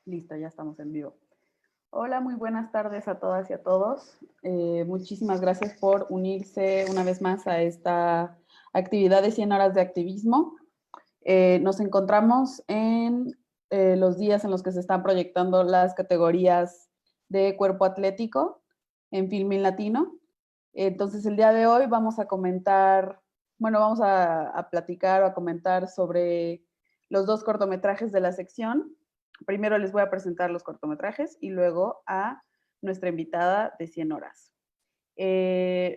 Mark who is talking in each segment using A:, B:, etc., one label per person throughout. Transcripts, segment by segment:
A: Listo, ya estamos en vivo. Hola, muy buenas tardes a todas y a todos. Muchísimas gracias por unirse una vez más a esta actividad de 100 horas de activismo. Nos encontramos en los días en los que se están proyectando las categorías de cuerpo atlético en Filmin Latino. Entonces, el día de hoy vamos a comentar, bueno, vamos a platicar o a comentar sobre los dos cortometrajes de la sección. Primero les voy a presentar los cortometrajes y luego a nuestra invitada de 100 horas.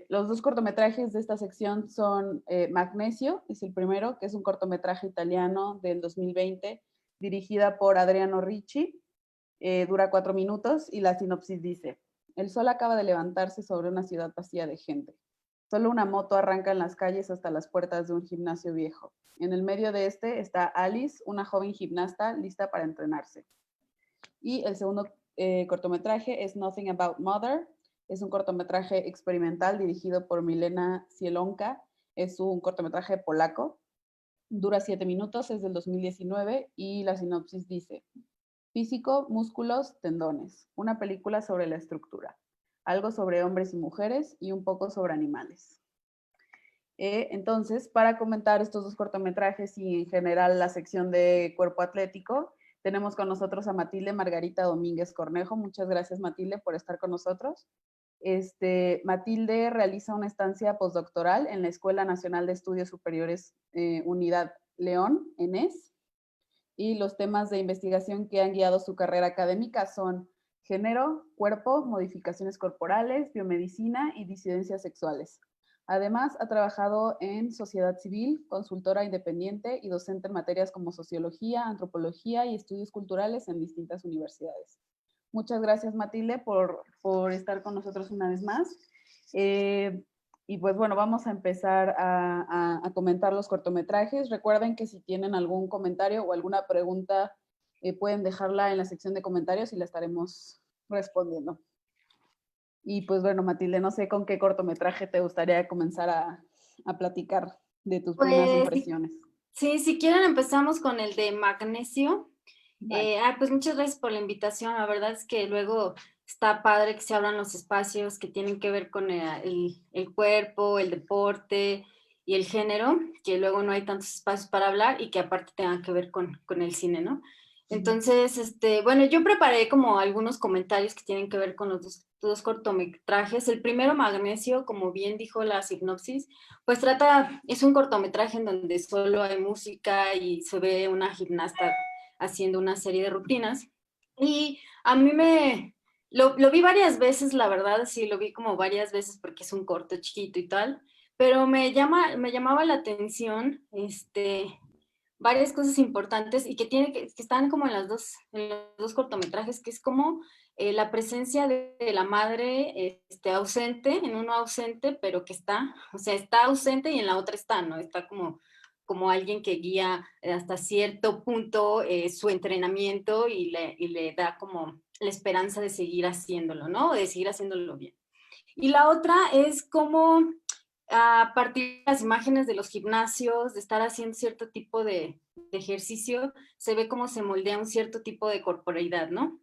A: Los dos cortometrajes de esta sección son Magnesio, es el primero, que es un cortometraje italiano del 2020, dirigida por Adriano Ricci, dura 4 minutos y la sinopsis dice: el sol acaba de levantarse sobre una ciudad vacía de gente. Solo una moto arranca en las calles hasta las puertas de un gimnasio viejo. En el medio de este está Alice, una joven gimnasta lista para entrenarse. Y el segundo cortometraje es Nothing About Mother. Es un cortometraje experimental dirigido por Milena Zielonka. Es un cortometraje polaco. Dura 7 minutos, es del 2019 y la sinopsis dice: físico, músculos, tendones. Una película sobre la estructura. Algo sobre hombres y mujeres y un poco sobre animales. Entonces, para comentar estos dos cortometrajes y en general la sección de cuerpo atlético, tenemos con nosotros a Matilde Margarita Domínguez Cornejo. Muchas gracias, Matilde, por estar con nosotros. Matilde realiza una estancia postdoctoral en la Escuela Nacional de Estudios Superiores Unidad León, ENES, y los temas de investigación que han guiado su carrera académica son género, cuerpo, modificaciones corporales, biomedicina y disidencias sexuales. Además, ha trabajado en sociedad civil, consultora independiente y docente en materias como sociología, antropología y estudios culturales en distintas universidades. Muchas gracias, Matilde, por estar con nosotros una vez más. Y pues bueno, vamos a empezar a comentar los cortometrajes. Recuerden que si tienen algún comentario o alguna pregunta, pueden dejarla en la sección de comentarios y la estaremos respondiendo. Y pues bueno, Matilde, no sé con qué cortometraje te gustaría comenzar a platicar de tus primeras
B: Pues
A: impresiones.
B: sí, si quieren empezamos con el de Magnesio.
A: Vale.
B: Pues muchas gracias por la invitación. La verdad es que luego está padre que se abran los espacios que tienen que ver con el cuerpo, el deporte y el género, que luego no hay tantos espacios para hablar y que aparte tengan que ver con el cine, ¿no? Entonces, bueno, yo preparé como algunos comentarios que tienen que ver con los dos cortometrajes. El primero, Magnesio, como bien dijo la sinopsis, pues es un cortometraje en donde solo hay música y se ve una gimnasta haciendo una serie de rutinas. Y a mí lo vi varias veces, la verdad, sí, lo vi como varias veces porque es un corto chiquito y tal, pero me llamaba la atención, varias cosas importantes y que están como en los dos cortometrajes, que es como la presencia de la madre ausente, en uno ausente, pero que está, o sea, está ausente y en la otra está, ¿no? Está como alguien que guía hasta cierto punto su entrenamiento y le da como la esperanza de seguir haciéndolo, ¿no? De seguir haciéndolo bien. Y la otra es como a partir de las imágenes de los gimnasios, de estar haciendo cierto tipo de ejercicio, se ve cómo se moldea un cierto tipo de corporalidad, ¿no?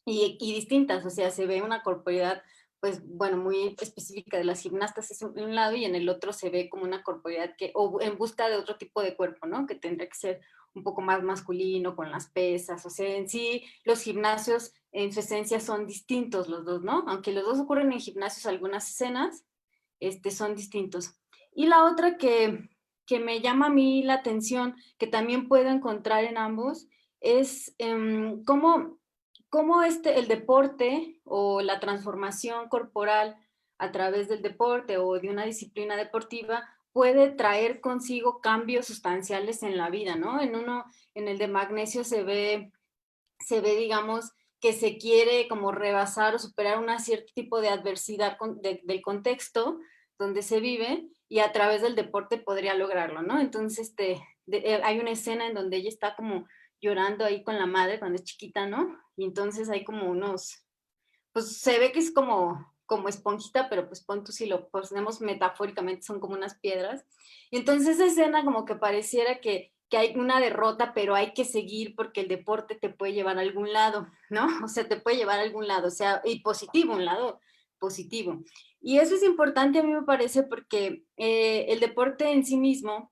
B: Y distintas, o sea, se ve una corporalidad, pues, bueno, muy específica de las gimnastas es un lado y en el otro se ve como una corporalidad o en busca de otro tipo de cuerpo, ¿no? Que tendría que ser un poco más masculino, con las pesas, o sea, en sí los gimnasios en su esencia son distintos los dos, ¿no? Aunque los dos ocurren en gimnasios algunas escenas, son distintos. Y la otra que me llama a mí la atención, que también puedo encontrar en ambos, es cómo el deporte o la transformación corporal a través del deporte o de una disciplina deportiva puede traer consigo cambios sustanciales en la vida, ¿no? En el de magnesio digamos, que se quiere como rebasar o superar un cierto tipo de adversidad del contexto donde se vive y a través del deporte podría lograrlo, ¿no? Entonces, hay una escena en donde ella está como llorando ahí con la madre cuando es chiquita, ¿no? Y entonces hay como pues se ve que es como esponjita, pero pues pon tú si lo ponemos metafóricamente, son como unas piedras. Y entonces esa escena como que pareciera que que hay una derrota, pero hay que seguir porque el deporte te puede llevar a algún lado, ¿no? O sea, te puede llevar a algún lado, o sea, y positivo, un lado positivo. Y eso es importante a mí me parece porque el deporte en sí mismo,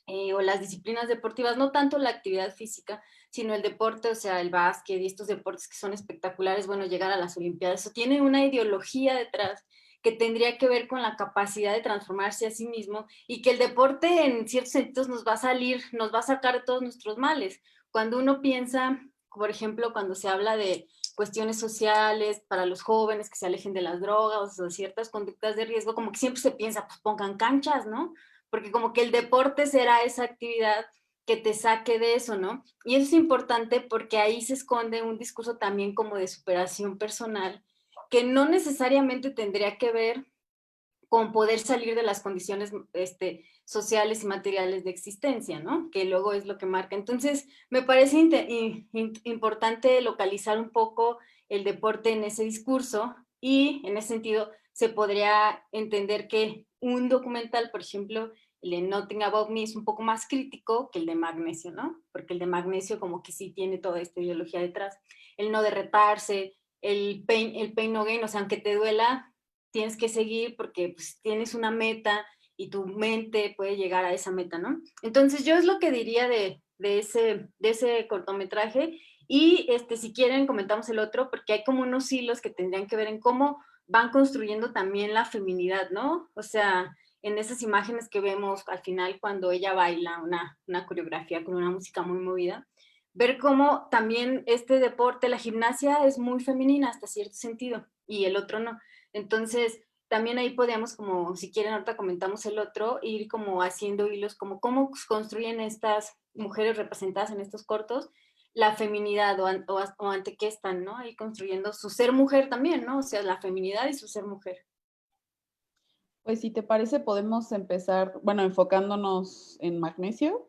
B: o las disciplinas deportivas, no tanto la actividad física, sino el deporte, o sea, el básquet y estos deportes que son espectaculares, bueno, llegar a las Olimpiadas, eso tiene una ideología detrás que tendría que ver con la capacidad de transformarse a sí mismo y que el deporte en ciertos sentidos nos va a salir, nos va a sacar de todos nuestros males. Cuando uno piensa, por ejemplo, cuando se habla de cuestiones sociales para los jóvenes que se alejen de las drogas o ciertas conductas de riesgo, como que siempre se piensa, pues pongan canchas, ¿no? Porque como que el deporte será esa actividad que te saque de eso, ¿no? Y eso es importante porque ahí se esconde un discurso también como de superación personal, que no necesariamente tendría que ver con poder salir de las condiciones sociales y materiales de existencia, ¿no? Que luego es lo que marca. Entonces, me parece importante localizar un poco el deporte en ese discurso y en ese sentido se podría entender que un documental, por ejemplo, el de Nothing About Me es un poco más crítico que el de Magnesio, ¿no? Porque el de Magnesio como que sí tiene toda esta ideología detrás. El no derretarse, el pain no gain, o sea, aunque te duela, tienes que seguir porque pues, tienes una meta y tu mente puede llegar a esa meta, ¿no? Entonces yo es lo que diría de ese cortometraje y si quieren comentamos el otro porque hay como unos hilos que tendrían que ver en cómo van construyendo también la feminidad, ¿no? O sea, en esas imágenes que vemos al final cuando ella baila una coreografía con una música muy movida, ver cómo también este deporte, la gimnasia es muy femenina hasta cierto sentido y el otro no. Entonces, también ahí podríamos como, si quieren ahorita comentamos el otro, ir como haciendo hilos, como cómo construyen estas mujeres representadas en estos cortos la feminidad o ante qué están, ¿no? Ahí construyendo su ser mujer también, ¿no? O sea, la feminidad y su ser mujer.
A: Pues si te parece, podemos empezar, bueno, enfocándonos en magnesio,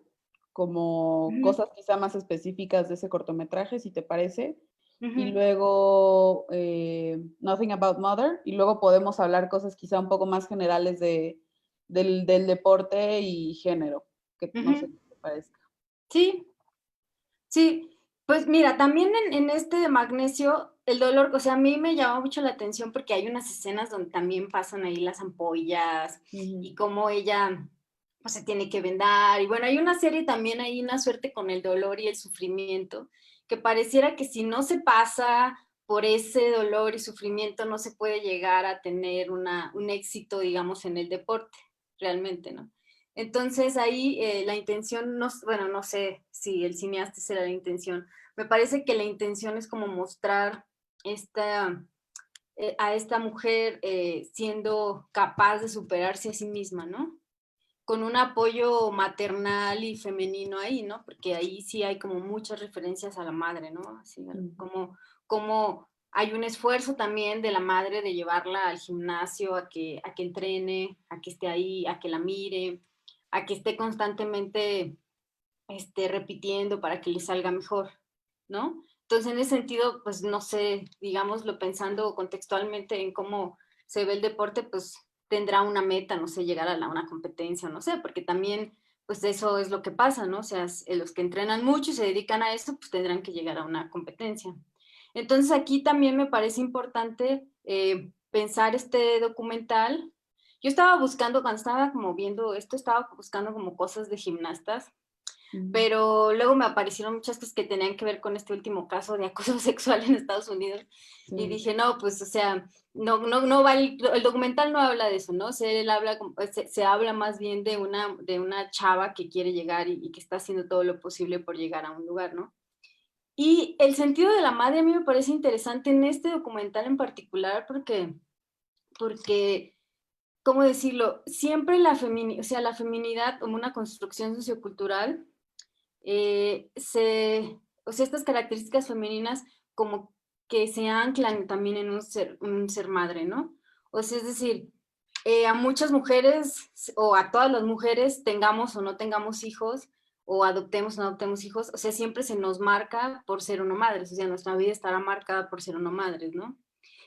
A: como
B: Ujú,
A: cosas quizá más específicas de ese cortometraje, si te parece. Y
B: ujú,
A: luego Nothing About Mother, y luego podemos hablar cosas quizá un poco más generales del deporte y género, que no sé
B: ujú.
A: qué te parezca.
B: Sí, sí, pues mira, también en este de magnesio, el dolor, o sea, a mí me llama mucho la atención porque hay unas escenas donde también pasan ahí las ampollas
A: Ujú.
B: y cómo ella pues se tiene que vendar. Y bueno, hay una serie también ahí, una suerte con el dolor y el sufrimiento, que pareciera que si no se pasa por ese dolor y sufrimiento, no se puede llegar a tener un éxito, digamos, en el deporte, realmente, ¿no? Entonces ahí la intención, no, bueno, no sé si el cineasta será la intención. Me parece que la intención es como mostrar esta, a esta mujer siendo capaz de superarse a sí misma, ¿no? Con un apoyo maternal y femenino ahí, ¿no? Porque ahí sí hay como muchas referencias a la madre, ¿no? Así
A: Ujú.
B: como hay un esfuerzo también de la madre de llevarla al gimnasio, a que entrene, a que esté ahí, a que la mire, a que esté constantemente repitiendo para que le salga mejor, ¿no? Entonces, en ese sentido, pues no sé, digámoslo pensando contextualmente en cómo se ve el deporte, pues tendrá una meta, no sé, llegar a una competencia, no sé, porque también, pues eso es lo que pasa, ¿no? O sea, los que entrenan mucho y se dedican a eso, pues tendrán que llegar a una competencia. Entonces, aquí también me parece importante pensar este documental. Yo estaba buscando, cuando estaba como viendo esto, estaba buscando como cosas de gimnastas,
A: Ujú.
B: pero luego me aparecieron muchas cosas que tenían que ver con este último caso de acoso sexual en Estados Unidos y
A: Sí.
B: dije, no, pues, o sea, no va, el documental no habla de eso, ¿no? Él habla, se habla más bien de una chava que quiere llegar y que está haciendo todo lo posible por llegar a un lugar, ¿no? Y el sentido de la madre a mí me parece interesante en este documental en particular porque ¿cómo decirlo? Siempre o sea, la feminidad como una construcción sociocultural o sea, estas características femeninas como que se anclan también en un ser madre, ¿no? O sea, es decir, a muchas mujeres o a todas las mujeres, tengamos o no tengamos hijos, o adoptemos o no adoptemos hijos, o sea, siempre se nos marca por ser una madre, o sea, nuestra vida estará marcada por ser una madre, ¿no?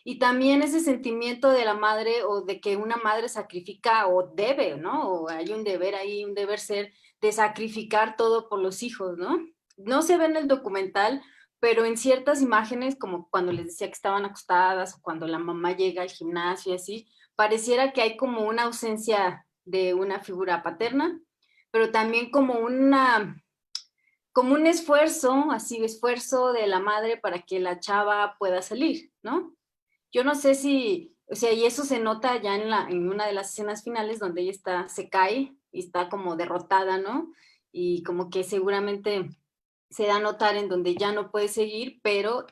B: Y también ese sentimiento de la madre o de que una madre sacrifica o debe, ¿no? O hay un deber ahí, un deber ser sacrificar todo por los hijos, ¿no? No se ve en el documental, pero en ciertas imágenes, como cuando les decía que estaban acostadas, o cuando la mamá llega al gimnasio y así, pareciera que hay como una ausencia de una figura paterna, pero también como un esfuerzo, así, esfuerzo de la madre para que la chava pueda salir, ¿no? Yo no sé si, o sea, y eso se nota ya en una de las escenas finales donde ella se cae y está como derrotada, ¿no? Y como que seguramente se da a notar en donde ya no puede seguir, pero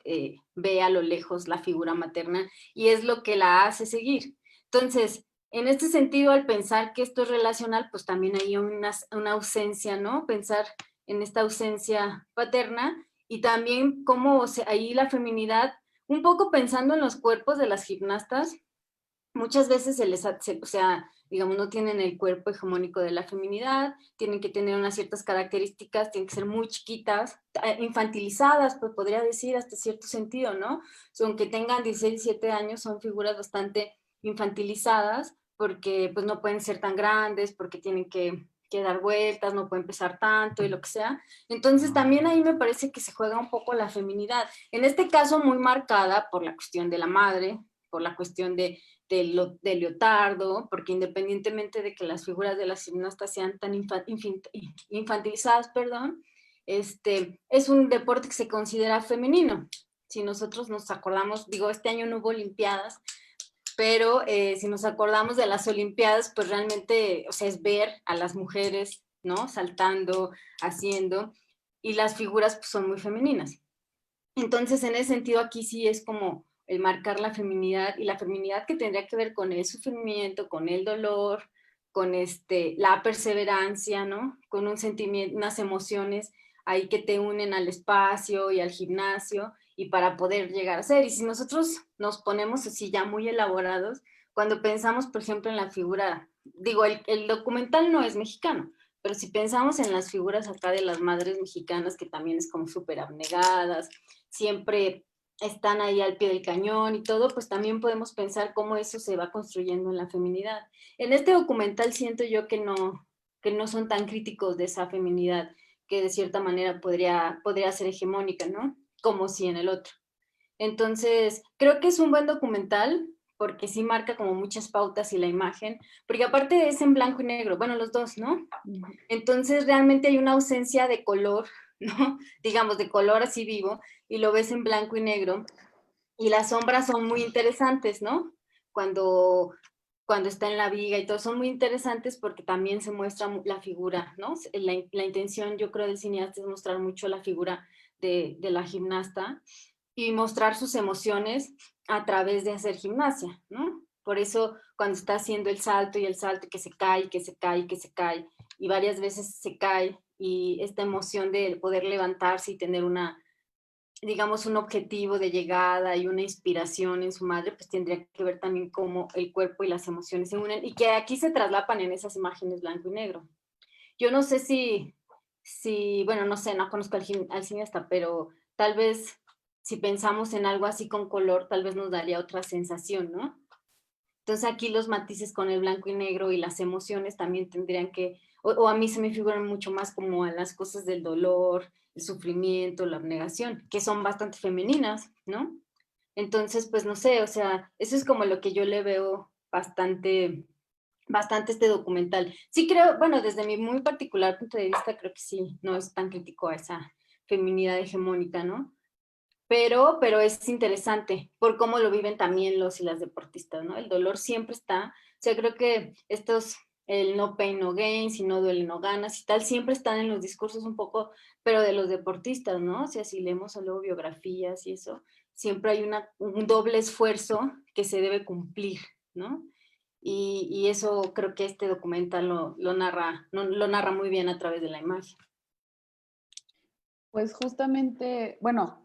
B: ve a lo lejos la figura materna y es lo que la hace seguir. Entonces, en este sentido, al pensar que esto es relacional, pues también hay una ausencia, ¿no? Pensar en esta ausencia paterna y también cómo ahí la feminidad, un poco pensando en los cuerpos de las gimnastas, muchas veces o sea, digamos, no tienen el cuerpo hegemónico de la feminidad, tienen que tener unas ciertas características, tienen que ser muy chiquitas, infantilizadas, pues podría decir hasta cierto sentido, ¿no? Aunque tengan 16, 17 años, son figuras bastante infantilizadas porque pues no pueden ser tan grandes, porque tienen que dar vueltas, no pueden pesar tanto y lo que sea. Entonces también ahí me parece que se juega un poco la feminidad. En este caso muy marcada por la cuestión de la madre, por la cuestión de leotardo, porque independientemente de que las figuras de las gimnastas sean tan infantilizadas, perdón, es un deporte que se considera femenino. Si nosotros nos acordamos, digo, este año no hubo olimpiadas, pero si nos acordamos de las olimpiadas, pues realmente, o sea, es ver a las mujeres, ¿no? Saltando, haciendo, y las figuras pues, son muy femeninas. Entonces, en ese sentido, aquí sí es como el marcar la feminidad y la feminidad que tendría que ver con el sufrimiento, con el dolor, con la perseverancia, ¿no? Con un sentimiento, unas emociones ahí que te unen al espacio y al gimnasio y para poder llegar a ser. Y si nosotros nos ponemos así ya muy elaborados, cuando pensamos, por ejemplo, en la figura, digo, el documental no es mexicano, pero si pensamos en las figuras acá de las madres mexicanas, que también es como súper abnegadas, siempre están ahí al pie del cañón y todo, pues también podemos pensar cómo eso se va construyendo en la feminidad. En este documental siento yo que no son tan críticos de esa feminidad que de cierta manera podría ser hegemónica, ¿no? Como si en el otro. Entonces, creo que es un buen documental porque sí marca como muchas pautas y la imagen, porque aparte es en blanco y negro, bueno, los dos, ¿no? Entonces realmente hay una ausencia de color, ¿no? Digamos, de color así vivo, y lo ves en blanco y negro, y las sombras son muy interesantes, ¿no? Cuando, cuando está en la viga y todo, son muy interesantes porque también se muestra la figura, ¿no? La intención, yo creo, del cineasta es mostrar mucho la figura de la gimnasta y mostrar sus emociones a través de hacer gimnasia, ¿no? Por eso cuando está haciendo el salto y el salto, que se cae, que se cae, que se cae, y varias veces se cae, y esta emoción de poder levantarse y tener digamos, un objetivo de llegada y una inspiración en su madre, pues tendría que ver también cómo el cuerpo y las emociones se unen y que aquí se traslapan en esas imágenes blanco y negro. Yo no sé bueno, no sé, no conozco al cineasta, pero tal vez si pensamos en algo así con color, tal vez nos daría otra sensación, ¿no? Entonces aquí los matices con el blanco y negro y las emociones también tendrían o a mí se me figuran mucho más como a las cosas del dolor, el sufrimiento, la abnegación, que son bastante femeninas, ¿no? Entonces, pues no sé, o sea, eso es como lo que yo le veo bastante este documental. Sí creo, bueno, desde mi muy particular punto de vista, creo que sí, no es tan crítico a esa feminidad hegemónica, ¿no? Pero es interesante por cómo lo viven también los y las deportistas, ¿no? El dolor siempre está, o sea, creo que el no pain, no gain, si no duele, no ganas y tal, siempre están en los discursos un poco, pero de los deportistas, ¿no? O sea, si leemos luego biografías y eso, siempre hay un doble esfuerzo que se debe cumplir, ¿no? Y eso creo que este documental lo narra muy bien a través de la imagen.
A: Pues justamente, bueno,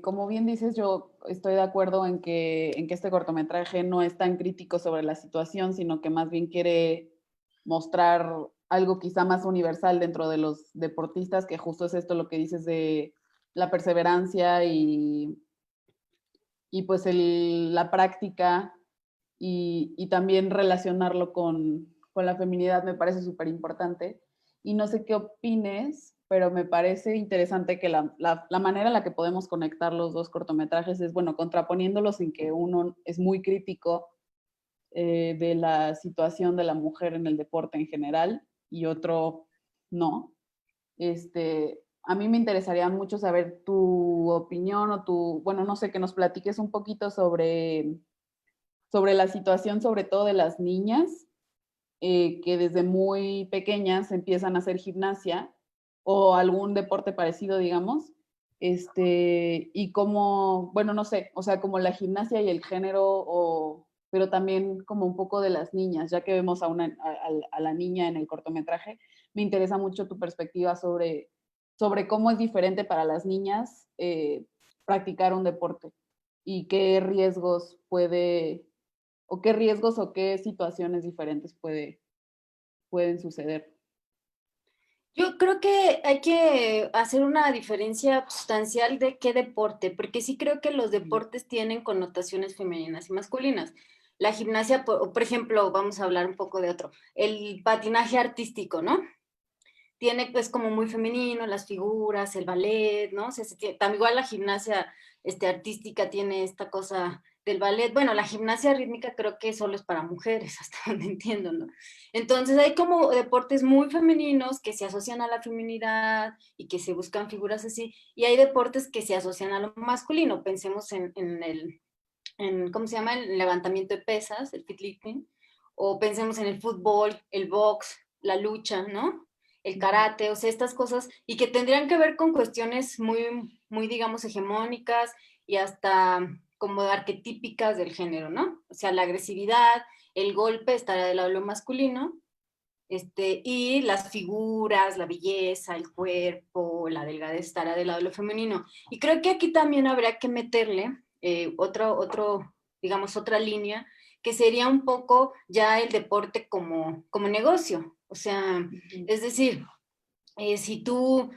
A: como bien dices, yo estoy de acuerdo en que este cortometraje no es tan crítico sobre la situación, sino que más bien quiere mostrar algo quizá más universal dentro de los deportistas, que justo es esto lo que dices de la perseverancia y pues la práctica y también relacionarlo con la feminidad me parece súper importante. y no sé qué opines, pero me parece interesante que la manera en la que podemos conectar los dos cortometrajes es, bueno, contraponiéndolos en que uno es muy crítico de la situación de la mujer en el deporte en general y otro no. A mí me interesaría mucho saber tu opinión o bueno, no sé, que nos platiques un poquito sobre la situación, sobre todo de las niñas, que desde muy pequeñas empiezan a hacer gimnasia o algún deporte parecido, digamos, y como, bueno, no sé, o sea, como la gimnasia y el género, pero también como un poco de las niñas, ya que vemos a la niña en el cortometraje, me interesa mucho tu perspectiva sobre cómo es diferente para las niñas practicar un deporte y qué riesgos o qué situaciones diferentes pueden suceder.
B: Yo creo que hay que hacer una diferencia sustancial de qué deporte, porque sí creo que los deportes tienen connotaciones femeninas y masculinas. La gimnasia, por ejemplo, vamos a hablar un poco de otro, el patinaje artístico, ¿no? Tiene pues como muy femenino las figuras, el ballet, ¿no? O sea, también igual la gimnasia artística tiene esta cosa del ballet. Bueno, la gimnasia rítmica creo que solo es para mujeres, hasta donde entiendo, ¿no? Entonces hay como deportes muy femeninos que se asocian a la feminidad y que se buscan figuras así, y hay deportes que se asocian a lo masculino. Pensemos ¿cómo se llama? El levantamiento de pesas, el lifting, o pensemos en el fútbol, el box, la lucha, ¿no? El karate, o sea, estas cosas, y que tendrían que ver con cuestiones muy, muy, digamos, hegemónicas y hasta como arquetípicas del género, ¿no? O sea, la agresividad, el golpe estará del lado de lo masculino, y las figuras, la belleza, el cuerpo, la delgadez estará del lado de lo femenino. Y creo que aquí también habría que meterle digamos, otra línea, que sería un poco ya el deporte como negocio. O sea, es decir, si tú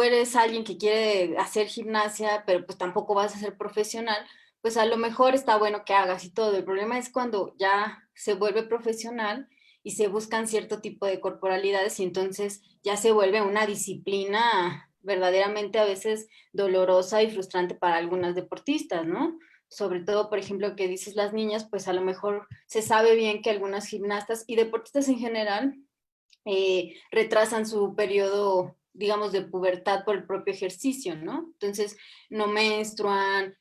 B: eres alguien que quiere hacer gimnasia, pero pues tampoco vas a ser profesional, pues a lo mejor está bueno que hagas y todo. El problema es cuando ya se vuelve profesional y se buscan cierto tipo de corporalidades y entonces ya se vuelve una disciplina verdaderamente a veces dolorosa y frustrante para algunas deportistas, ¿no? Sobre todo, por ejemplo, que dices las niñas, pues a lo mejor se sabe bien que algunas gimnastas y deportistas en general retrasan su periodo, digamos, de pubertad por el propio ejercicio, ¿no? Entonces, no menstruan,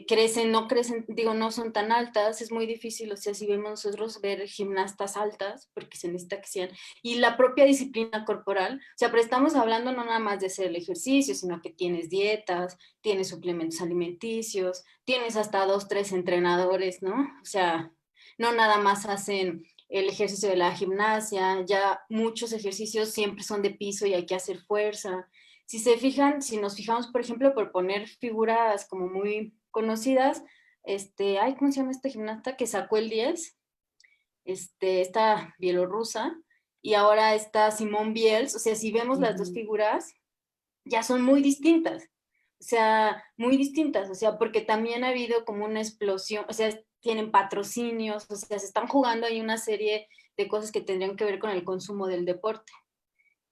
B: crecen, no crecen, digo, no son tan altas, es muy difícil, o sea, si vemos nosotros ver gimnastas altas, porque se necesita que sean, y la propia disciplina corporal, o sea, pero estamos hablando no nada más de hacer el ejercicio, sino que tienes dietas, tienes suplementos alimenticios, tienes hasta 2, 3 entrenadores, ¿no? O sea, no nada más hacen el ejercicio de la gimnasia, ya muchos ejercicios siempre son de piso y hay que hacer fuerza. Si se fijan, si nos fijamos, por ejemplo, por poner figuras como muy conocidas, ¿cómo se llama esta gimnasta que sacó el 10? Esta bielorrusa, y ahora está Simone Biles, o sea, si vemos las dos figuras, ya son muy distintas, o sea, muy distintas, o sea, porque también ha habido como una explosión, o sea, tienen patrocinios, o sea, se están jugando ahí una serie de cosas que tendrían que ver con el consumo del deporte.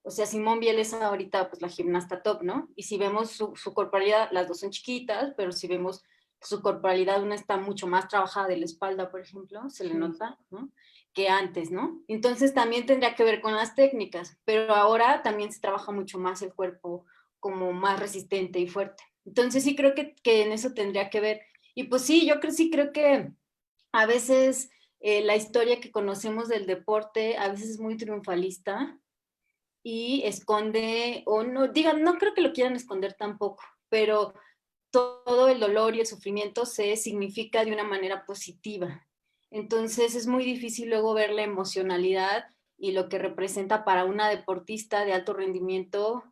B: O sea, Simón Biel es ahorita pues la gimnasta top, ¿no? Y si vemos su corporalidad, las dos son chiquitas, pero si vemos su corporalidad, una está mucho más trabajada de la espalda, por ejemplo, se le nota, ¿no? Que antes, ¿no? Entonces también tendría que ver con las técnicas, pero ahora también se trabaja mucho más el cuerpo como más resistente y fuerte. Entonces sí creo que en eso tendría que ver. Y pues sí, sí creo que a veces la historia que conocemos del deporte a veces es muy triunfalista y esconde, o no, digan, no creo que lo quieran esconder tampoco, pero todo el dolor y el sufrimiento se significa de una manera positiva. Entonces es muy difícil luego ver la emocionalidad y lo que representa para una deportista de alto rendimiento,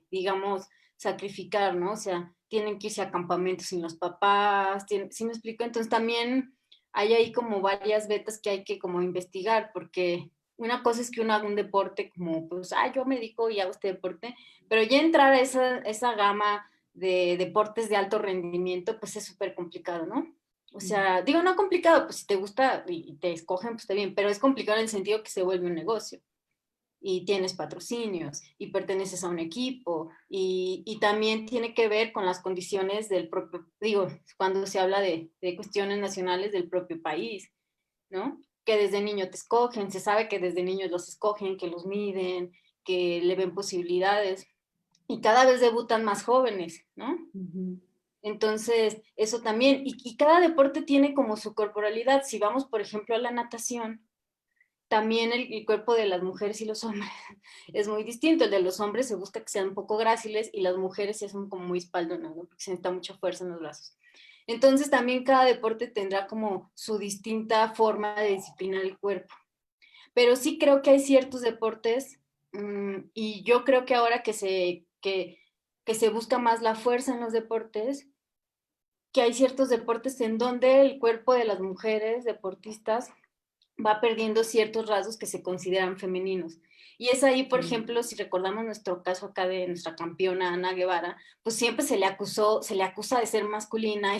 B: digamos, sacrificar, ¿no? O sea, tienen que irse a campamentos sin los papás, ¿sí me explico? Entonces también hay ahí como varias vetas que hay que como investigar, porque una cosa es que uno haga un deporte como, pues, yo me dedico y hago este deporte, pero ya entrar a esa gama de deportes de alto rendimiento, pues es súper complicado, ¿no? O sea, digo, no complicado, pues si te gusta y te escogen, pues está bien, pero es complicado en el sentido que se vuelve un negocio. y tienes patrocinios y perteneces a un equipo y también tiene que ver con las condiciones del propio, digo, cuando se habla de cuestiones nacionales del propio país, ¿no? Que desde niño te escogen, se sabe que desde niños los escogen, que los miden, que le ven posibilidades y cada vez debutan más jóvenes, ¿no?
A: Ujú.
B: Entonces, eso también, y cada deporte tiene como su corporalidad. Si vamos, por ejemplo, a la natación, también el cuerpo de las mujeres y los hombres es muy distinto. El de los hombres se busca que sean un poco gráciles y las mujeres ya son como muy espaldonas, ¿no? Porque se necesita mucha fuerza en los brazos. Entonces también cada deporte tendrá como su distinta forma de disciplinar el cuerpo. Pero sí creo que hay ciertos deportes y yo creo que ahora que se busca más la fuerza en los deportes, que hay ciertos deportes en donde el cuerpo de las mujeres deportistas va perdiendo ciertos rasgos que se consideran femeninos. Y es ahí, por ejemplo, si recordamos nuestro caso acá de nuestra campeona Ana Guevara, pues siempre se le acusa de ser masculina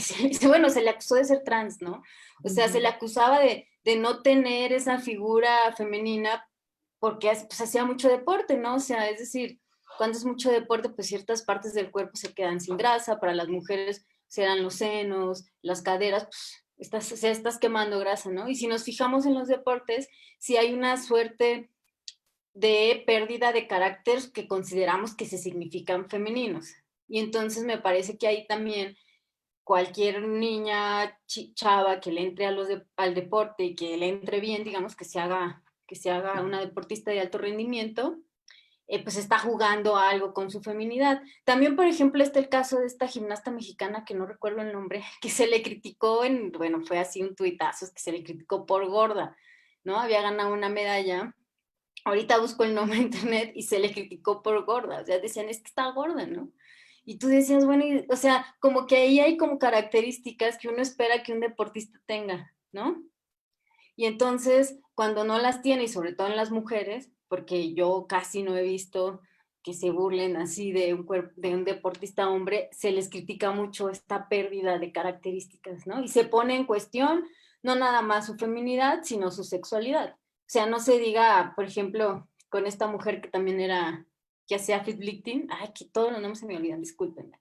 B: bueno, se le acusó de ser trans, ¿no? O sea, se le acusaba de no tener esa figura femenina porque pues, hacía mucho deporte, ¿no? O sea, es decir, cuando es mucho deporte, pues ciertas partes del cuerpo se quedan sin grasa, para las mujeres serán los senos, las caderas, pues estás quemando grasa, ¿no? Y si nos fijamos en los deportes, sí hay una suerte de pérdida de carácter que consideramos que se significan femeninos. Y entonces me parece que ahí también cualquier niña chava que le entre al deporte y que le entre bien, digamos, que se haga una deportista de alto rendimiento, pues está jugando algo con su feminidad. También, por ejemplo, está el caso de esta gimnasta mexicana, que no recuerdo el nombre, que se le criticó bueno, fue así un tuitazo, es que se le criticó por gorda, ¿no? Había ganado una medalla. Ahorita busco el nombre en internet y se le criticó por gorda, o sea, decían, es que está gorda, ¿no? Y tú decías, bueno, o sea, como que ahí hay como características que uno espera que un deportista tenga, ¿no? Y entonces, cuando no las tiene, y sobre todo en las mujeres, porque yo casi no he visto que se burlen así de de un deportista hombre, se les critica mucho esta pérdida de características, ¿no? Y se pone en cuestión no nada más su feminidad, sino su sexualidad. O sea, no se diga, por ejemplo, con esta mujer que también que hacía fitblifting, ay, que todos los nombres se me olvidan, discúlpenme,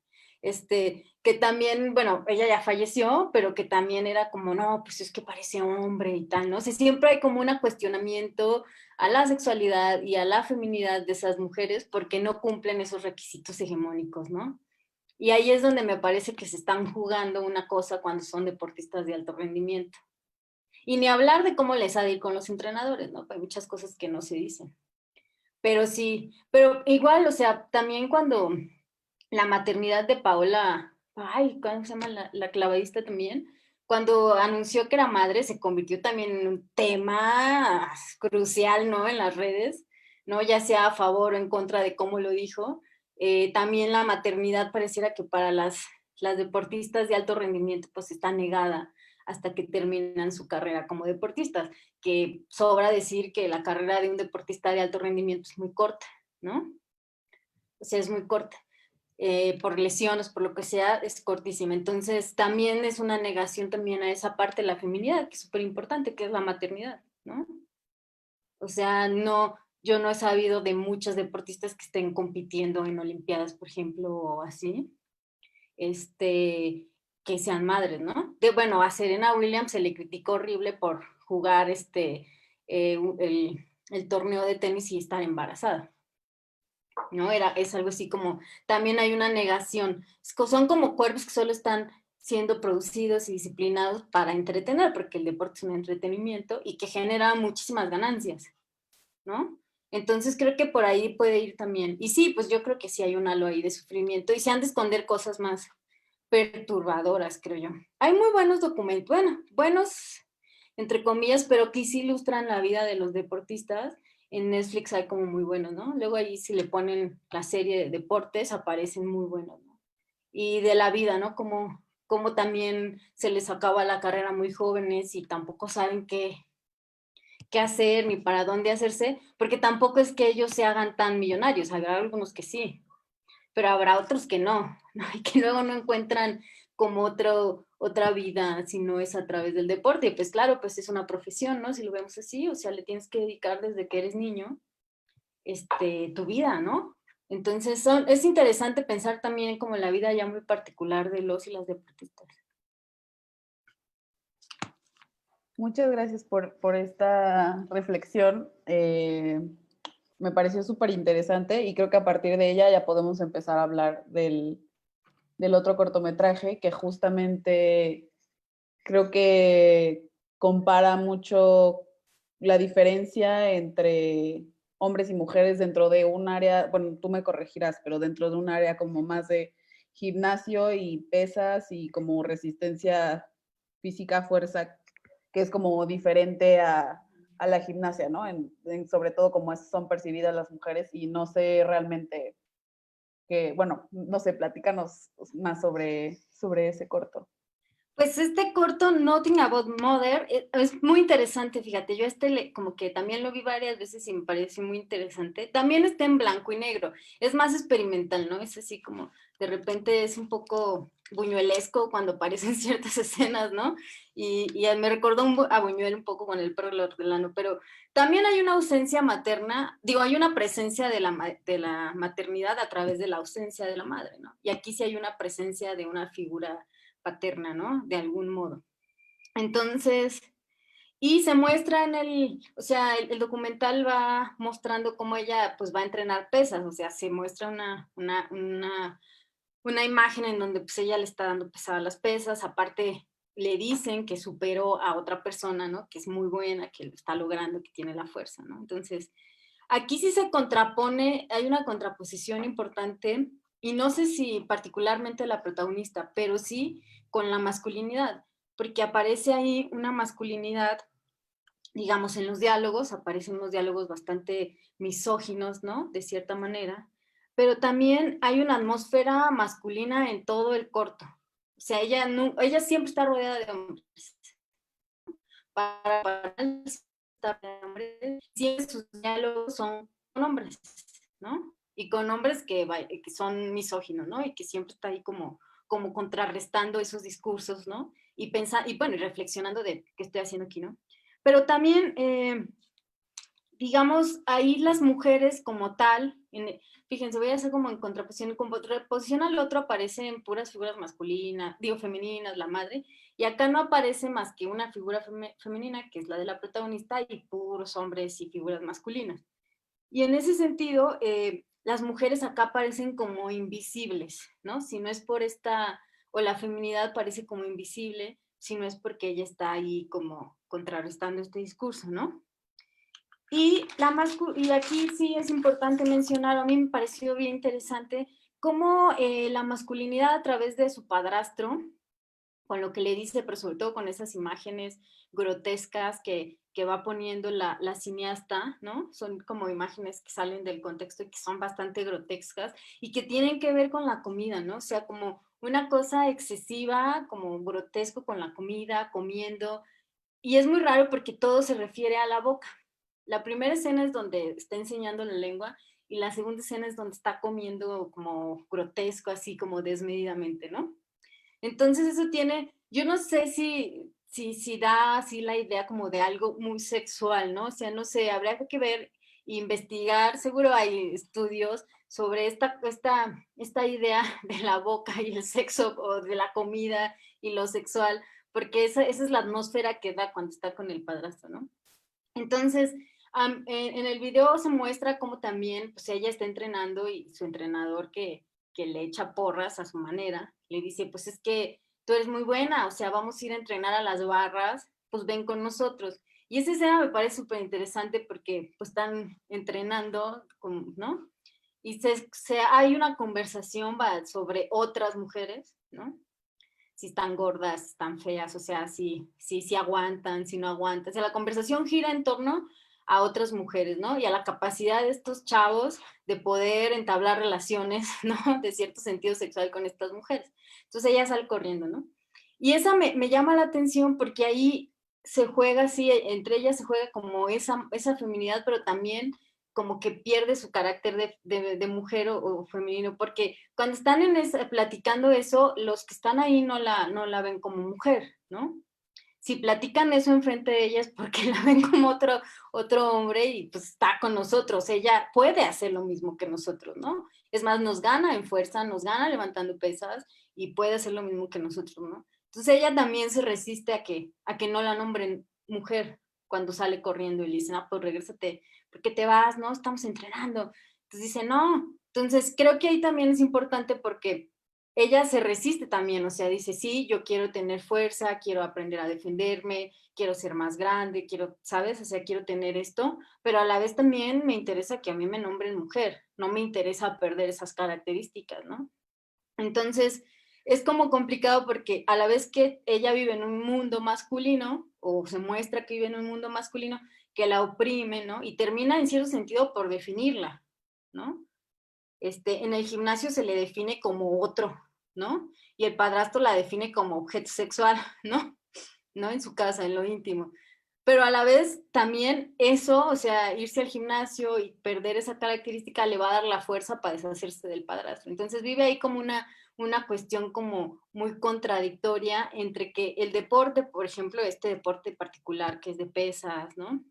B: que también, bueno, ella ya falleció, pero que también era como, no, pues es que parece hombre y tal, ¿no? O sea, siempre hay como un cuestionamiento a la sexualidad y a la feminidad de esas mujeres porque no cumplen esos requisitos hegemónicos, ¿no? Y ahí es donde me parece que se están jugando una cosa cuando son deportistas de alto rendimiento. Y ni hablar de cómo les ha de ir con los entrenadores, ¿no? Hay muchas cosas que no se dicen. Pero sí, pero igual, o sea, también cuando la maternidad de Paola, ay, ¿cómo se llama la clavadista también? Cuando anunció que era madre, se convirtió también en un tema crucial, ¿no? En las redes, ¿no? Ya sea a favor o en contra de cómo lo dijo. También la maternidad pareciera que para las deportistas de alto rendimiento, pues está negada hasta que terminan su carrera como deportistas, que sobra decir que la carrera de un deportista de alto rendimiento es muy corta, ¿no? O sea, es muy corta por lesiones, por lo que sea, es cortísima. Entonces, también es una negación también a esa parte de la feminidad, que es súper importante, que es la maternidad, ¿no? O sea, no, yo no he sabido de muchas deportistas que estén compitiendo en Olimpiadas, por ejemplo, o así, que sean madres, ¿no? Bueno, a Serena Williams se le criticó horrible por jugar el torneo de tenis y estar embarazada. ¿No? Es algo así como, también hay una negación. Son como cuerpos que solo están siendo producidos y disciplinados para entretener, porque el deporte es un entretenimiento y que genera muchísimas ganancias, ¿no? Entonces creo que por ahí puede ir también. Y sí, pues yo creo que sí hay un halo ahí de sufrimiento y se han de esconder cosas más perturbadoras, creo yo. Hay muy buenos documentos, bueno, buenos entre comillas, pero que sí ilustran la vida de los deportistas. En Netflix hay como muy buenos, ¿no? Luego ahí si le ponen la serie de deportes, aparecen muy buenos, ¿no? Y de la vida, ¿no? Como también se les acaba la carrera muy jóvenes y tampoco saben qué hacer ni para dónde hacerse, porque tampoco es que ellos se hagan tan millonarios, habrá algunos que sí, pero habrá otros que no, ¿no? Y que luego no encuentran como otra vida si no es a través del deporte. Y pues claro, pues es una profesión, ¿no? Si lo vemos así, o sea, le tienes que dedicar desde que eres niño tu vida, ¿no? Entonces es interesante pensar también como la vida ya muy particular de los y las deportistas.
A: Muchas gracias por esta reflexión. Me pareció súper interesante y creo que a partir de ella ya podemos empezar a hablar del otro cortometraje que justamente creo que compara mucho la diferencia entre hombres y mujeres dentro de un área, bueno, tú me corregirás, pero dentro de un área como más de gimnasio y pesas y como resistencia física, fuerza, que es como diferente a la gimnasia, ¿no? Sobre todo como son percibidas las mujeres y no sé realmente que, bueno, no sé, platícanos más sobre ese corto.
B: Pues este corto, Nothing About Mother, es muy interesante, fíjate, yo como que también lo vi varias veces y me pareció muy interesante. También está en blanco y negro, es más experimental, ¿no? Es así como, de repente es un poco buñuelesco cuando aparecen ciertas escenas, ¿no? Y me recordó a Buñuel un poco con el perro del hortelano, pero también hay una ausencia materna, digo, hay una presencia de la maternidad a través de la ausencia de la madre, ¿no? Y aquí sí hay una presencia de una figura paterna, ¿no? De algún modo. Entonces, y se muestra o sea, el documental va mostrando cómo ella pues va a entrenar pesas, o sea, se muestra una imagen en donde pues ella le está dando pesada las pesas, aparte le dicen que superó a otra persona, ¿no? Que es muy buena, que lo está logrando, que tiene la fuerza, ¿no? Entonces, aquí sí se contrapone, hay una contraposición importante, y no sé si particularmente la protagonista, pero sí con la masculinidad, porque aparece ahí una masculinidad, digamos, en los diálogos, aparecen unos diálogos bastante misóginos, ¿no? De cierta manera, pero también hay una atmósfera masculina en todo el corto. O sea, ella siempre está rodeada de hombres. Para siempre sus diálogos son con hombres, ¿no? Y con hombres que son misóginos, ¿no? Y que siempre está ahí como contrarrestando esos discursos, ¿no? Y bueno, y reflexionando de qué estoy haciendo aquí, ¿no? Pero también, digamos, ahí las mujeres como tal, fíjense, voy a hacer como en contraposición al otro aparecen puras figuras masculinas, digo femeninas, la madre, y acá no aparece más que una figura femenina, que es la de la protagonista, y puros hombres y figuras masculinas. Y en ese sentido, las mujeres acá aparecen como invisibles, ¿no? Si no es por o la feminidad parece como invisible, si no es porque ella está ahí como contrarrestando este discurso, ¿no? Y aquí sí es importante mencionar, a mí me pareció bien interesante cómo la masculinidad a través de su padrastro, con lo que le dice, pero sobre todo con esas imágenes grotescas que va poniendo la cineasta, ¿no? Son como imágenes que salen del contexto y que son bastante grotescas y que tienen que ver con la comida, ¿no? O sea, como una cosa excesiva, como grotesco con la comida, comiendo. Y es muy raro porque todo se refiere a la boca. La primera escena es donde está enseñando la lengua y la segunda escena es donde está comiendo como grotesco, así como desmedidamente, ¿no? Entonces eso yo no sé si da así la idea como de algo muy sexual, ¿no? O sea, no sé, habría que ver, investigar, seguro hay estudios sobre esta idea de la boca y el sexo o de la comida y lo sexual, porque esa es la atmósfera que da cuando está con el padrastro, ¿no? Entonces, en el video se muestra cómo también pues ella está entrenando y su entrenador que le echa porras a su manera, le dice, pues es que tú eres muy buena, o sea, vamos a ir a entrenar a las barras, pues ven con nosotros. Y esa escena me parece súper interesante porque pues están entrenando, ¿no? Y hay una conversación sobre otras mujeres, ¿no? Si están gordas, si están feas, o sea, si aguantan, si no aguantan. O sea, la conversación gira en torno a otras mujeres, ¿no? Y a la capacidad de estos chavos de poder entablar relaciones, ¿no? De cierto sentido sexual con estas mujeres. Entonces ella sale corriendo, ¿no? Y esa me llama la atención porque ahí se juega así, entre ellas se juega como esa feminidad, pero también como que pierde su carácter de mujer o femenino, porque cuando están platicando eso, los que están ahí no la ven como mujer, ¿no? si platican eso enfrente de ella es porque la ven como otro hombre y pues está con nosotros. Ella puede hacer lo mismo que nosotros, ¿no? Es más, nos gana en fuerza, nos gana levantando pesas y puede hacer lo mismo que nosotros, ¿no? Entonces ella también se resiste a que no la nombren mujer cuando sale corriendo y le dicen, ah, pues regrésate, ¿por qué te vas? No, estamos entrenando. Entonces dice, no. Entonces creo que ahí también es importante porque ella se resiste también, o sea, dice, sí, yo quiero tener fuerza, quiero aprender a defenderme, quiero ser más grande, quiero, ¿sabes? O sea, quiero tener esto, pero a la vez también me interesa que a mí me nombren mujer, no me interesa perder esas características, ¿no? Entonces, es como complicado porque a la vez que ella vive en un mundo masculino, o se muestra que vive en un mundo masculino, que la oprime, ¿no? Y termina en cierto sentido por definirla, ¿no? En el gimnasio se le define como otro, ¿no? Y el padrastro la define como objeto sexual, ¿no? ¿No? En su casa, en lo íntimo. Pero a la vez también eso, o sea, irse al gimnasio y perder esa característica le va a dar la fuerza para deshacerse del padrastro. Entonces vive ahí como una cuestión como muy contradictoria entre que el deporte, por ejemplo, este deporte particular que es de pesas, ¿no?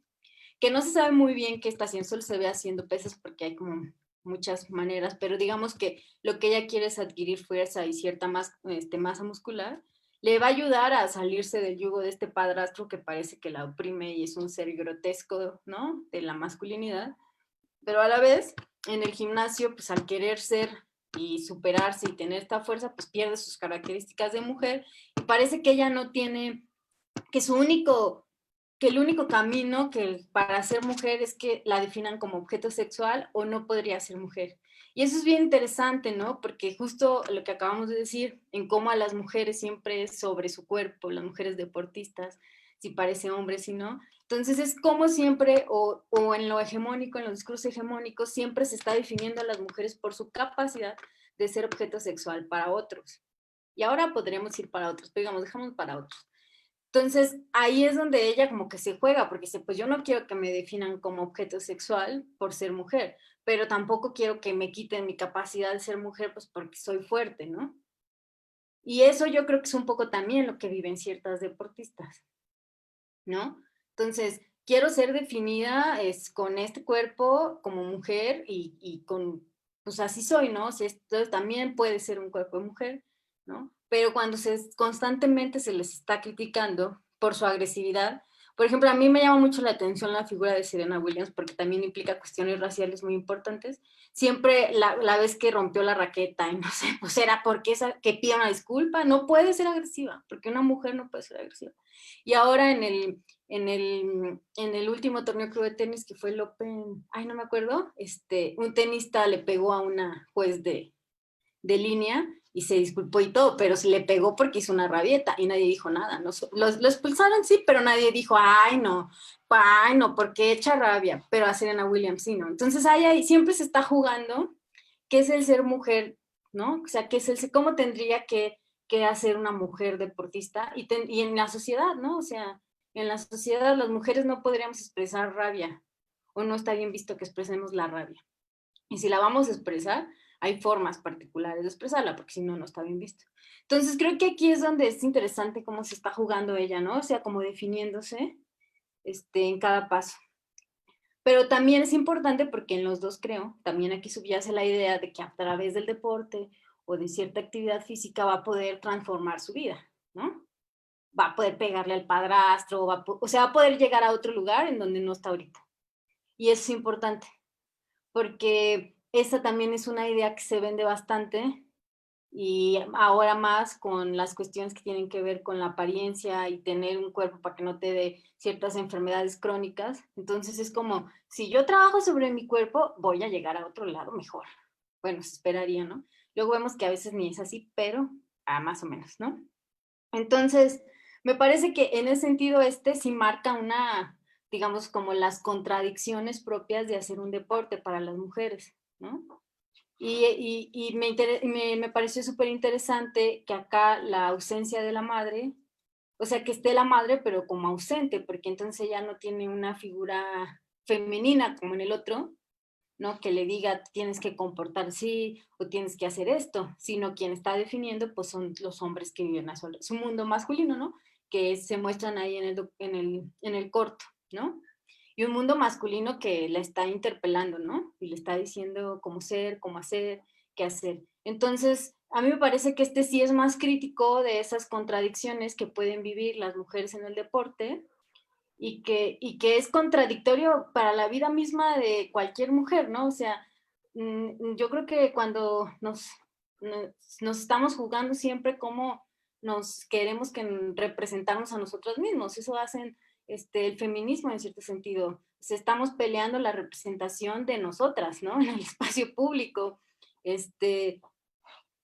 B: Que no se sabe muy bien qué está haciendo, solo se ve haciendo pesas porque hay como muchas maneras, pero digamos que lo que ella quiere es adquirir fuerza y cierta masa muscular, le va a ayudar a salirse del yugo de este padrastro que parece que la oprime y es un ser grotesco, ¿no? De la masculinidad, pero a la vez, en el gimnasio, pues al querer ser y superarse y tener esta fuerza, pues pierde sus características de mujer y parece que ella no tiene, que su único que el único camino que para ser mujer es que la definan como objeto sexual o no podría ser mujer. Y eso es bien interesante, ¿no? Porque justo lo que acabamos de decir, en cómo a las mujeres siempre es sobre su cuerpo, las mujeres deportistas, si parece hombre, si no. Entonces es como siempre, o en lo hegemónico, en los discursos hegemónicos, siempre se está definiendo a las mujeres por su capacidad de ser objeto sexual para otros. Y ahora podríamos ir para otros, pero digamos, dejamos para otros. Entonces, ahí es donde ella como que se juega, porque dice, pues yo no quiero que me definan como objeto sexual por ser mujer, pero tampoco quiero que me quiten mi capacidad de ser mujer, pues porque soy fuerte, ¿no? Y eso yo creo que es un poco también lo que viven ciertas deportistas, ¿no? Entonces, quiero ser definida con este cuerpo como mujer y con, pues así soy, ¿no? O sea, esto también puede ser un cuerpo de mujer, ¿no? Pero cuando constantemente se les está criticando por su agresividad, por ejemplo, a mí me llama mucho la atención la figura de Serena Williams porque también implica cuestiones raciales muy importantes. Siempre la vez que rompió la raqueta y no sé, pues era porque que pida una disculpa, no puede ser agresiva, porque una mujer no puede ser agresiva. Y ahora en el último torneo creo de tenis que fue el Open, ay, no me acuerdo, un tenista le pegó a una juez de línea y se disculpó y todo, pero se le pegó porque hizo una rabieta y nadie dijo nada. ¿No? Lo expulsaron, sí, pero nadie dijo, ay, no, porque echa rabia, pero a Serena Williams sí, ¿no? Entonces ahí siempre se está jugando qué es el ser mujer, ¿no? O sea, qué es cómo tendría que hacer una mujer deportista y en la sociedad, ¿no? O sea, en la sociedad las mujeres no podríamos expresar rabia o no está bien visto que expresemos la rabia. Y si la vamos a expresar, hay formas particulares de expresarla, porque si no, no está bien visto. Entonces, creo que aquí es donde es interesante cómo se está jugando ella, ¿no? O sea, como definiéndose en cada paso. Pero también es importante porque en los dos creo, también aquí subyace la idea de que a través del deporte o de cierta actividad física va a poder transformar su vida, ¿no? Va a poder pegarle al padrastro, o sea, va a poder llegar a otro lugar en donde no está ahorita. Y eso es importante, porque esa también es una idea que se vende bastante y ahora más con las cuestiones que tienen que ver con la apariencia y tener un cuerpo para que no te dé ciertas enfermedades crónicas. Entonces es como, si yo trabajo sobre mi cuerpo, voy a llegar a otro lado mejor. Bueno, se esperaría, ¿no? Luego vemos que a veces ni es así, pero más o menos, ¿no? Entonces, me parece que en ese sentido sí marca digamos, como las contradicciones propias de hacer un deporte para las mujeres, ¿no? Y me pareció súper interesante que acá la ausencia de la madre, o sea, que esté la madre, pero como ausente, porque entonces ella no tiene una figura femenina como en el otro, ¿no? Que le diga tienes que comportar así o tienes que hacer esto, sino quien está definiendo pues son los hombres que viven a su mundo masculino, ¿no? que se muestran ahí en el corto, ¿no? Y un mundo masculino que la está interpelando, ¿no? Y le está diciendo cómo ser, cómo hacer, qué hacer. Entonces, a mí me parece que este sí es más crítico de esas contradicciones que pueden vivir las mujeres en el deporte y que es contradictorio para la vida misma de cualquier mujer, ¿no? O sea, yo creo que cuando nos estamos jugando siempre cómo nos queremos que representarnos a nosotros mismos, eso hacen el feminismo en cierto sentido. Se estamos peleando la representación de nosotras, ¿no? En el espacio público,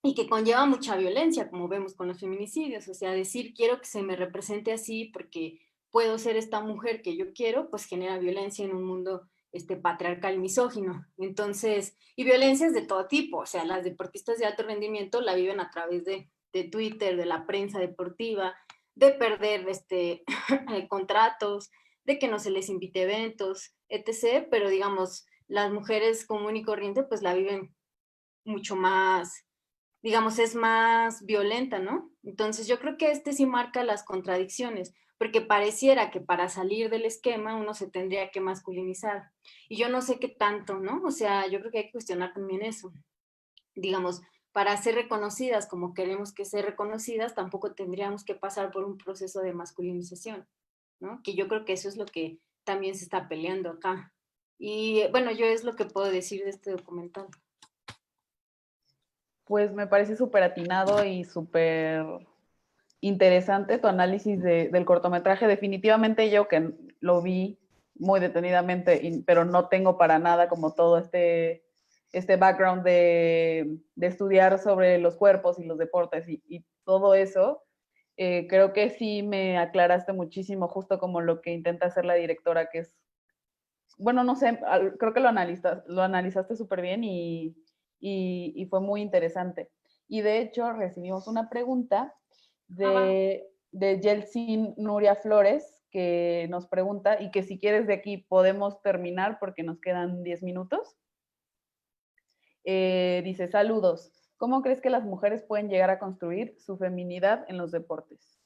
B: y que conlleva mucha violencia, como vemos con los feminicidios, o sea, decir quiero que se me represente así porque puedo ser esta mujer que yo quiero, pues genera violencia en un mundo patriarcal y misógino. Entonces, y violencias de todo tipo, o sea, las deportistas de alto rendimiento la viven a través de Twitter, de la prensa deportiva, de perder contratos, de que no se les invite a eventos, etc., pero digamos, las mujeres común y corriente pues la viven mucho más, digamos, es más violenta, ¿no? Entonces yo creo que sí marca las contradicciones, porque pareciera que para salir del esquema uno se tendría que masculinizar. Y yo no sé qué tanto, ¿no? O sea, yo creo que hay que cuestionar también eso. Digamos, para ser reconocidas como queremos que ser reconocidas, tampoco tendríamos que pasar por un proceso de masculinización, ¿no? Que yo creo que eso es lo que también se está peleando acá. Y bueno, yo es lo que puedo decir de este documental.
A: Pues me parece súper atinado y súper interesante tu análisis del cortometraje. Definitivamente yo que lo vi muy detenidamente, pero no tengo para nada como todo este background de estudiar sobre los cuerpos y los deportes y todo eso. Creo que sí me aclaraste muchísimo, justo como lo que intenta hacer la directora, que es, bueno, no sé, creo que lo analizaste súper bien y fue muy interesante. Y de hecho recibimos una pregunta de Yeltsin Nuria Flores, que nos pregunta, y que si quieres de aquí podemos terminar porque nos quedan 10 minutos. Dice, saludos. ¿Cómo crees que las mujeres pueden llegar a construir su feminidad en los deportes?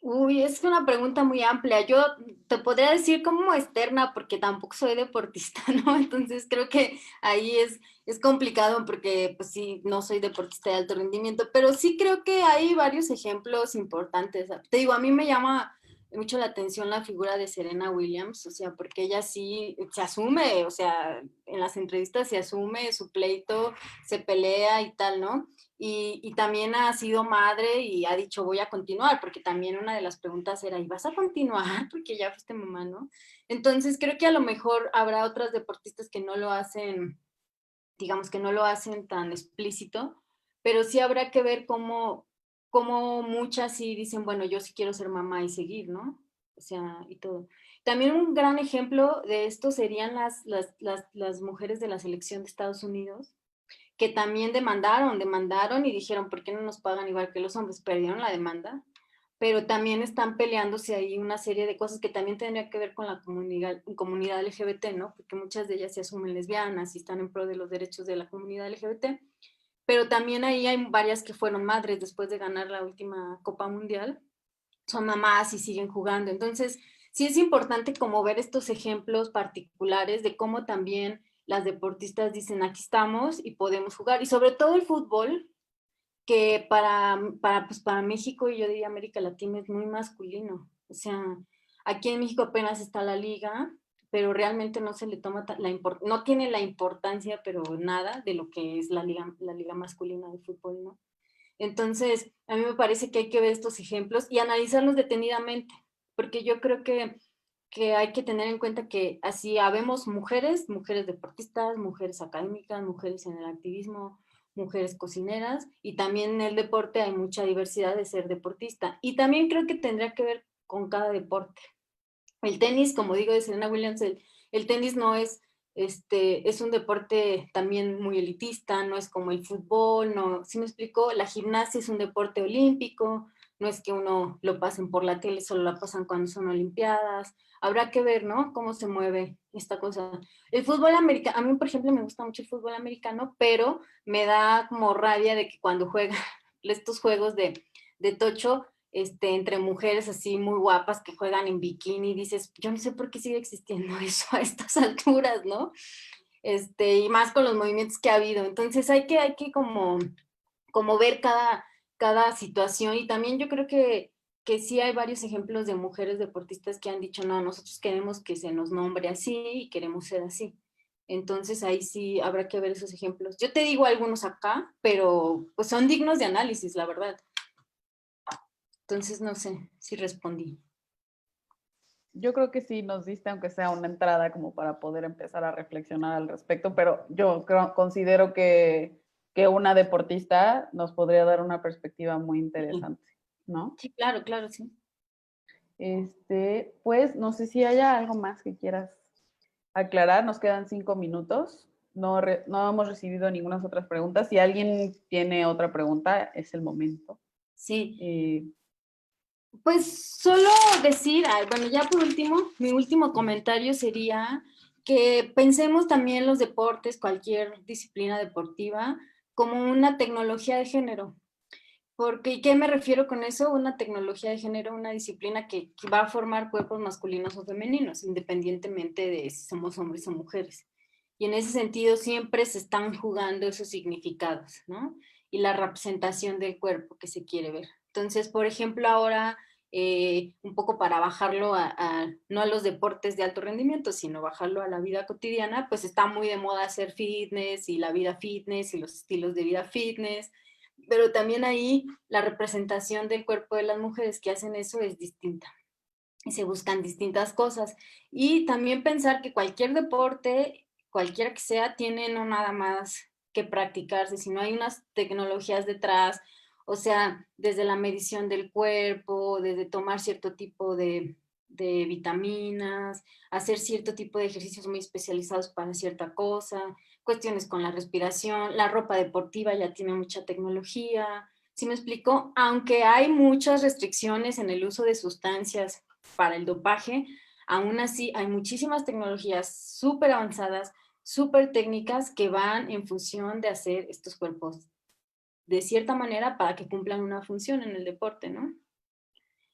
B: Uy, es una pregunta muy amplia. Yo te podría decir como externa porque tampoco soy deportista, ¿no? Entonces creo que ahí es complicado porque pues sí, no soy deportista de alto rendimiento, pero sí creo que hay varios ejemplos importantes. Te digo, a mí me llama mucho la atención la figura de Serena Williams, o sea, porque ella sí se asume, o sea, en las entrevistas se asume su pleito, se pelea y tal, ¿no? Y también ha sido madre y ha dicho voy a continuar, porque también una de las preguntas era, ¿y vas a continuar? Porque ya fuiste mamá, ¿no? Entonces creo que a lo mejor habrá otras deportistas que no lo hacen, digamos que no lo hacen tan explícito, pero sí habrá que ver cómo muchas sí dicen, bueno, yo sí quiero ser mamá y seguir, ¿no? O sea, y todo. También un gran ejemplo de esto serían las mujeres de la selección de Estados Unidos, que también demandaron y dijeron, ¿por qué no nos pagan igual que los hombres? Perdieron la demanda, pero también están peleándose ahí una serie de cosas que también tendría que ver con la comunidad LGBT, ¿no? Porque muchas de ellas se asumen lesbianas y están en pro de los derechos de la comunidad LGBT, pero también ahí hay varias que fueron madres después de ganar la última Copa Mundial, son mamás y siguen jugando. Entonces, sí es importante como ver estos ejemplos particulares de cómo también las deportistas dicen, aquí estamos y podemos jugar. Y sobre todo el fútbol, que pues para México y yo diría América Latina es muy masculino. O sea, aquí en México apenas está la liga, pero realmente no se le toma no tiene la importancia, pero nada de lo que es la liga masculina de fútbol, ¿no? Entonces, a mí me parece que hay que ver estos ejemplos y analizarlos detenidamente, porque yo creo que hay que tener en cuenta que así habemos mujeres, mujeres deportistas, mujeres académicas, mujeres en el activismo, mujeres cocineras, y también en el deporte hay mucha diversidad de ser deportista. Y también creo que tendría que ver con cada deporte. El tenis, como digo de Serena Williams, el tenis no es un deporte también muy elitista, no es como el fútbol, no, ¿sí me explico? La gimnasia es un deporte olímpico, no es que uno lo pasen por la tele, solo la pasan cuando son olimpiadas. Habrá que ver, ¿no? Cómo se mueve esta cosa. El fútbol americano, a mí, por ejemplo, me gusta mucho el fútbol americano, pero me da como rabia de que cuando juegan estos juegos de tocho, entre mujeres así muy guapas que juegan en bikini, y dices, yo no sé por qué sigue existiendo eso a estas alturas, ¿no? Y más con los movimientos que ha habido. Entonces hay que como ver cada situación, y también yo creo que sí hay varios ejemplos de mujeres deportistas que han dicho, no, nosotros queremos que se nos nombre así y queremos ser así. Entonces ahí sí habrá que ver esos ejemplos. Yo te digo algunos acá, pero pues son dignos de análisis, la verdad. Entonces no sé si respondí.
A: Yo creo que sí nos diste, aunque sea una entrada como para poder empezar a reflexionar al respecto, pero yo considero que una deportista nos podría dar una perspectiva muy interesante, ¿no?
B: Sí, claro, claro, sí.
A: Pues no sé si haya algo más que quieras aclarar. Nos quedan 5 minutos. No hemos recibido ninguna otras preguntas. Si alguien tiene otra pregunta, es el momento.
B: Sí.
A: Eh,
B: Pues solo decir, bueno, ya por último, mi último comentario sería que pensemos también los deportes, cualquier disciplina deportiva, como una tecnología de género. Porque, ¿qué me refiero con eso? Una tecnología de género, una disciplina que va a formar cuerpos masculinos o femeninos, independientemente de si somos hombres o mujeres. Y en ese sentido siempre se están jugando esos significados, ¿no? Y la representación del cuerpo que se quiere ver. Entonces, por ejemplo, ahora, un poco para bajarlo no a los deportes de alto rendimiento, sino bajarlo a la vida cotidiana, pues está muy de moda hacer fitness y la vida fitness y los estilos de vida fitness, pero también ahí la representación del cuerpo de las mujeres que hacen eso es distinta y se buscan distintas cosas. Y también pensar que cualquier deporte, cualquiera que sea, tiene no nada más que practicarse, sino hay unas tecnologías detrás, o sea, desde la medición del cuerpo, desde tomar cierto tipo de vitaminas, hacer cierto tipo de ejercicios muy especializados para cierta cosa, cuestiones con la respiración, la ropa deportiva ya tiene mucha tecnología. ¿Sí me explico? Aunque hay muchas restricciones en el uso de sustancias para el dopaje, aún así hay muchísimas tecnologías súper avanzadas, súper técnicas que van en función de hacer estos cuerpos de cierta manera para que cumplan una función en el deporte, ¿no?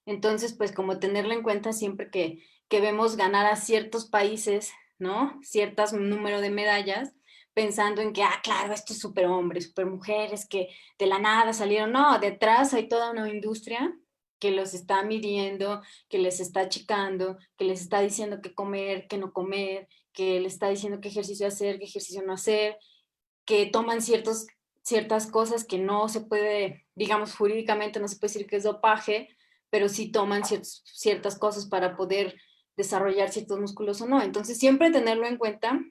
B: Entonces, pues como tenerlo en cuenta siempre que vemos ganar a ciertos países, ¿no? Ciertas número de medallas, pensando en que, claro, estos super hombres, super mujeres que de la nada salieron. No, detrás hay toda una industria que los está midiendo, que les está achicando, que les está diciendo qué comer, qué no comer, que les está diciendo qué ejercicio hacer, qué ejercicio no hacer, que toman ciertas cosas que no se puede, digamos, jurídicamente no se puede decir que es dopaje, pero sí toman ciertas cosas para poder desarrollar ciertos músculos o no. Entonces, siempre tenerlo en cuenta,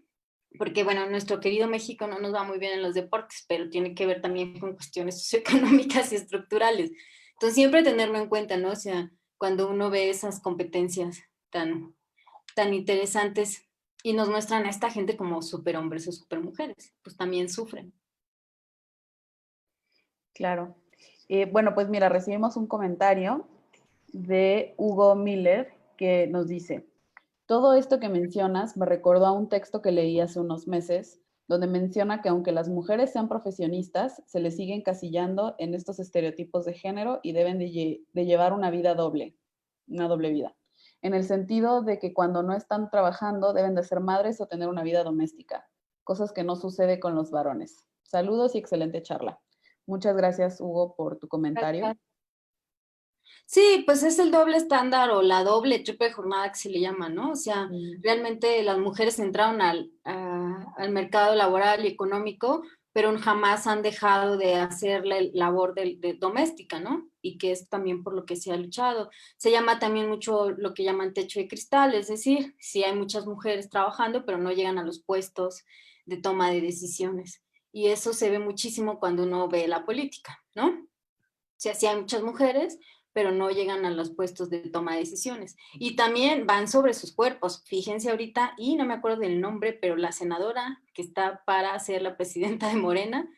B: porque, bueno, nuestro querido México no nos va muy bien en los deportes, pero tiene que ver también con cuestiones socioeconómicas y estructurales. Entonces, siempre tenerlo en cuenta, ¿no? O sea, cuando uno ve esas competencias tan interesantes y nos muestran a esta gente como superhombres o supermujeres, pues también sufren.
A: claro. Bueno, pues mira, recibimos un comentario de Hugo Miller que nos dice, todo esto que mencionas me recordó a un texto que leí hace unos meses, donde menciona que aunque las mujeres sean profesionistas, se les sigue encasillando en estos estereotipos de género y deben de llevar una vida doble, una doble vida, en el sentido de que cuando no están trabajando deben de ser madres o tener una vida doméstica, cosas que no sucede con los varones. Saludos y excelente charla. Muchas gracias, Hugo, por tu comentario.
B: Sí, pues es el doble estándar o la doble, triple jornada que se le llama, ¿no? O sea, realmente las mujeres entraron al mercado laboral y económico, pero jamás han dejado de hacer la labor de doméstica, ¿no? Y que es también por lo que se ha luchado. Se llama también mucho lo que llaman techo de cristal, es decir, sí hay muchas mujeres trabajando, pero no llegan a los puestos de toma de decisiones. Y eso se ve muchísimo cuando uno ve la política, ¿no? O sea, sí hay muchas mujeres, pero no llegan a los puestos de toma de decisiones. Y también van sobre sus cuerpos. Fíjense ahorita, y no me acuerdo del nombre, pero la senadora que está para ser la presidenta de Morena,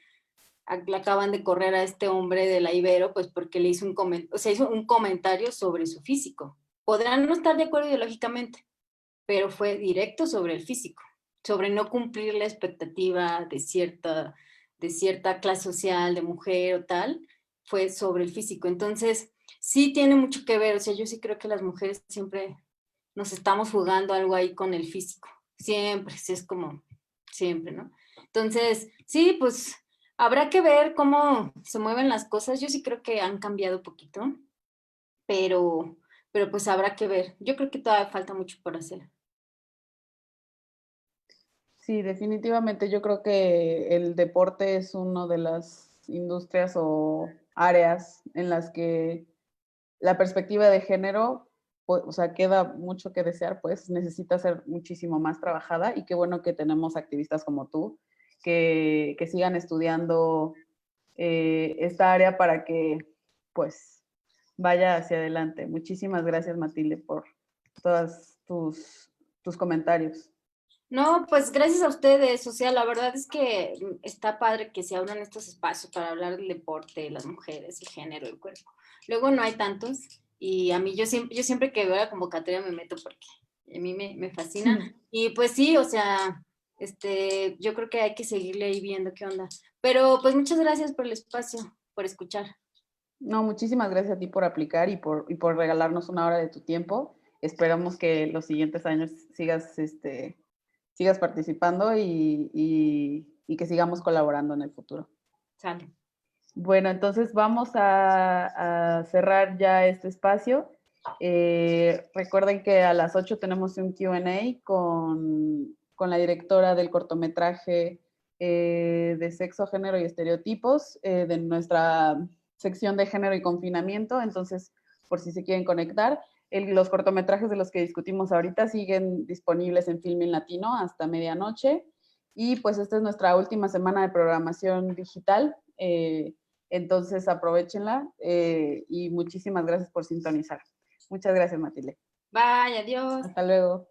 B: le acaban de correr a este hombre de la Ibero, pues porque le hizo hizo un comentario sobre su físico. Podrán no estar de acuerdo ideológicamente, pero fue directo sobre el físico, sobre no cumplir la expectativa de cierta clase social, de mujer o tal, fue sobre el físico. Entonces, sí tiene mucho que ver, o sea, yo sí creo que las mujeres siempre nos estamos jugando algo ahí con el físico, siempre, sí es como siempre, ¿no? Entonces, sí, pues habrá que ver cómo se mueven las cosas, yo sí creo que han cambiado un poquito, pero, pero pues habrá que ver, yo creo que todavía falta mucho por hacer.
A: Sí, definitivamente yo creo que el deporte es una de las industrias o áreas en las que la perspectiva de género, o sea, queda mucho que desear, pues necesita ser muchísimo más trabajada y qué bueno que tenemos activistas como tú que sigan estudiando esta área para que pues vaya hacia adelante. Muchísimas gracias, Matilde, por todos tus comentarios.
B: No, pues gracias a ustedes, o sea, la verdad es que está padre que se abran estos espacios para hablar del deporte, las mujeres, el género, el cuerpo. Luego no hay tantos y a mí yo siempre que veo la convocatoria me meto porque a mí me fascina. Y pues sí, o sea, yo creo que hay que seguirle ahí viendo qué onda. Pero pues muchas gracias por el espacio, por escuchar.
A: No, muchísimas gracias a ti por aplicar y por regalarnos una hora de tu tiempo. Esperamos que los siguientes años sigas participando y que sigamos colaborando en el futuro.
B: Sale.
A: Bueno, entonces vamos a cerrar ya este espacio. Recuerden que a las 8 tenemos un Q&A con la directora del cortometraje de sexo, género y estereotipos de nuestra sección de género y confinamiento. Entonces, por si se quieren conectar, los cortometrajes de los que discutimos ahorita siguen disponibles en Filmin Latino hasta medianoche. Y pues esta es nuestra última semana de programación digital. Entonces, aprovechenla y muchísimas gracias por sintonizar. Muchas gracias, Matilde.
B: Bye, adiós.
A: Hasta luego.